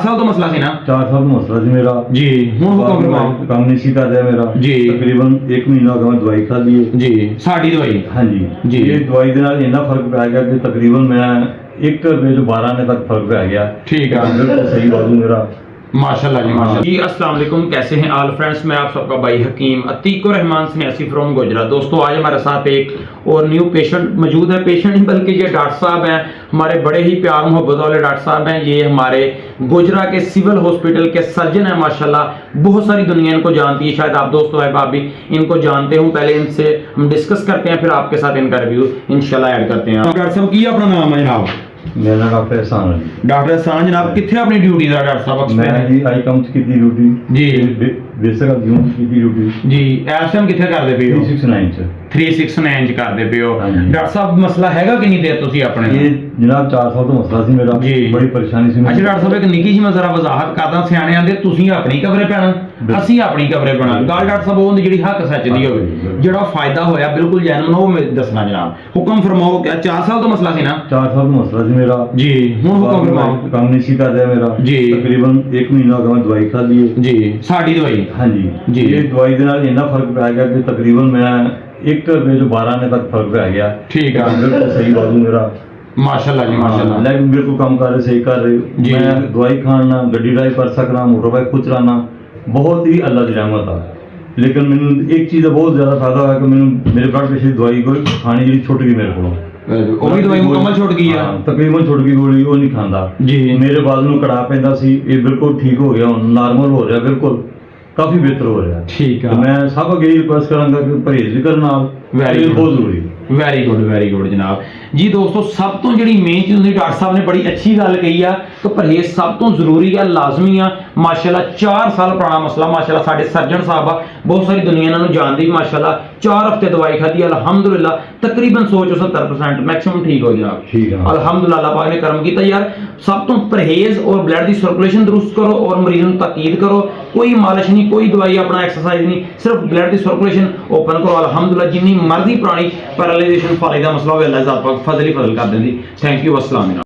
साल तो मसला सी ना? 4 साल का मसला सी मेरा जी। हुण हुक्म फरमाओ। काम नहीं सी कर रहा मेरा जी। तकरीबन 1 महीना हो गया मैं दवाई खा ली है जी। साडी दवाई? हाँ जी जी। ये दवाई के नाल इतना फर्क पै गया कि तकरीबन मैं 1 रुपए जो 12 आने तक फर्क पै गया। ठीक है। बिल्कुल सही बाजू मेरा माशाल्लाह जी माशाल्लाह जी। अस्सलाम वालेकुम, कैसे हैं ऑल फ्रेंड्स? मैं आप सबका भाई हकीम अतीकुर रहमान सन्यासी फ्रॉम गुजरात। दोस्तों आज हमारे साथ एक और न्यू पेशेंट मौजूद है। पेशेंट नहीं बल्कि ये डॉक्टर साहब हैं, हमारे बड़े ही प्यार मोहब्बत वाले डॉक्टर साहब हैं। ये हमारे गुजरात के सिविल हॉस्पिटल के सर्जन हैं माशाल्लाह। बहुत सारी दुनिया इनको जानती है, शायद आप दोस्तों है आप भी इनको जानते हो। पहले इनसे हम डिस्कस करते हैं, फिर आपके साथ इनका रिव्यू इंशाल्लाह ऐड करते हैं। डॉक्टर साहब की अपना नाम है जनाब? मेरा नाम डॉक्टर एहसान है। डॉक्टर एहसान जनाब कितने अपनी ड्यूटी दा डॉक्टर साहब? मैं जी आई कम की ड्यूटी जी। बेसिक यूनिट की ड्यूटी जी। इस टाइम कितने करदे पे हो? 369 च 369 च करदे पे हो। हाँ जी। डॉक्टर साहब मसला हैगा कि नहीं दे तुसी अपने? ये जनाब 4 साल तो मसला सी मेरा जी। बड़ी परेशानी सी अच्छा डॉक्टर साहब एक निੱਕੀ ਜਿਹੀ ਮੈਂ ਜ਼ਰਾ ਵਜ਼ਾਹਤ ਕਰਦਾ। ਸਿਆਣੇ ਆਂਦੇ ਤੁਸੀਂ ਆਪਣੀ ਕਬਰੇ ਪੈਣਾ, ਅਸੀਂ ਆਪਣੀ ਕਬਰੇ ਪੈਣਾ। ਗੱਲ ਡਾਕਟਰ ਸਾਹਿਬ ਉਹ ਜਿਹੜੀ ਹੱਕ ਸੱਚ ਦੀ ਹੋਵੇ, ਜਿਹੜਾ ਫਾਇਦਾ ਹੋਇਆ ਬਿਲਕੁਲ ਜੈਨੂਨ ਉਹ ਮੈਂ ਦੱਸਣਾ ਜਨਾਬ। ਹੁਕਮ ਫਰਮਾਓ। क्या 4 साल तो मसला सी ना? 4 साल का मसला सी मेरा जी। हुण हुकम फरमाओ। काम नहीं सी कर रहा मेरा जी। तकरीबन 1 महीना हो गया मैं दवाई खा ली है जी। साडी दवाई? हाँ जी जी। ये दवाई के नाल इतना फर्क पै गया कि तकरीबन मैं 1 रुपए जो 12 आने तक फर्क पै गया। ठीक है। बिल्कुल सही बाजू मेरा माशाल्लाह जी माशाल्लाह। लेकिन बिल्कुल काम कर रहे सही कर रहे जी। मैं दवाई खाना गड्डी ड्राइव कर सकना मोटर बाइक खुद चलाना बहुत ही अल्लाह की रहमत है। लेकिन मैंने एक चीज़ का बहुत ज़्यादा फायदा होया कि मैंने मेरे ब्लड प्रेशर की दवाई कोई खानी जी छुट गई मेरे को। ਉਹ ਵੀ ਦਵਾਈ ਮੁਕੰਮਲ ਛੁੱਟ ਗਈ ਆ? ਤਕਰੀਬਨ ਛੁੱਟ ਗਈ ਗੋਲੀ ਉਹ ਨਹੀਂ ਖਾਂਦਾ ਜੀ। ਮੇਰੇ ਬਾਲ ਨੂੰ ਕੜਾ ਪੈਂਦਾ ਸੀ ਇਹ ਬਿਲਕੁਲ ਠੀਕ ਹੋ ਗਿਆ ਹੁਣ ਨਾਰਮਲ ਹੋ ਰਿਹਾ ਬਿਲਕੁਲ ਕਾਫੀ ਬਿਹਤਰ ਹੋ ਰਿਹਾ। ਠੀਕ ਆ। ਤੇ ਮੈਂ ਸਭ ਅੱਗੇ ਰਿਕੁਐਸਟ ਕਰਾਂਗਾ ਕਿ ਪਰਹੇਜ਼ ਵੀ ਕਰਨ ਨਾਲ Very good। ਬਹੁਤ ਜ਼ਰੂਰੀ ਵੈਰੀ ਗੁੱਡ ਜਨਾਬ ਜੀ। ਦੋਸਤੋ ਸਭ ਤੋਂ ਜਿਹੜੀ ਮੇਨ ਚੀਜ਼ ਹੁੰਦੀ ਡਾਕਟਰ ਸਾਹਿਬ ਨੇ ਬੜੀ ਅੱਛੀ ਗੱਲ ਕਹੀ ਆ ਕਿ ਪਰਹੇਜ਼ ਸਭ ਤੋਂ ਜ਼ਰੂਰੀ ਆ, ਲਾਜ਼ਮੀ ਆ। ਮਾਸ਼ਾਅੱਲਾ 4 ਸਾਲ ਪੁਰਾਣਾ ਮਸਲਾ ਮਾਸ਼ਾਅੱਲਾ ਸਾਡੇ ਸਰਜਨ ਸਾਹਿਬ ਆ, ਬਹੁਤ ਸਾਰੀ ਦੁਨੀਆ ਇਹਨਾਂ ਨੂੰ ਜਾਣਦੀ ਮਾਸ਼ਾਅੱਲਾ। 4 ਹਫ਼ਤੇ ਦਵਾਈ ਖਾਧੀ ਅਲਹਮਦੁਲਿਲਾ ਤਕਰੀਬਨ 100% ਮੈਕਸਿਮਮ ਠੀਕ ਹੋ ਜਨਾਬ। ਠੀਕ ਆ ਅਲਹਮਦੁਲਿਲਾ ਅੱਲਾਹ ਪਾਕ ਨੇ ਕਰਮ ਕੀਤਾ ਯਾਰ। ਸਭ ਤੋਂ ਪਰਹੇਜ਼ ਔਰ ਬਲੱਡ ਦੀ ਸਰਕੂਲੇਸ਼ਨ ਦਰੁਸਤ ਕਰੋ ਔਰ ਮਰੀਜ਼ ਨੂੰ ਤਾਕੀਦ ਕਰੋ। ਕੋਈ ਮਾਲਿਸ਼ ਨਹੀਂ, ਕੋਈ ਦਵਾਈ ਆਪਣਾ ਐਕਸਰਸਾਈਜ਼ ਨਹੀਂ, ਸਿਰਫ ਬਲੱਡ ਦੀ ਸਰਕੂਲੇਸ਼ਨ ਓਪਨ ਕਰੋ। ਅਲਹਮਦੁਲਿਲਾ ਜਿੰਨੀ ਮਰਜ਼ੀ ਪੁਰਾਣੀ ਪੈਰਾਲਾਈਜ਼ੇਸ਼ਨ ਫਾਲੇ ਦਾ ਮਸਲਾ ਹੋਵੇ ਅੱਲਾਹ ਜ਼ਾਤ ਪਾਕ ਫਜ਼ਲ ਹੀ ਫਜ਼ਲ ਕਰ ਦਿੰਦੀ। Thank you. अस्सलाम।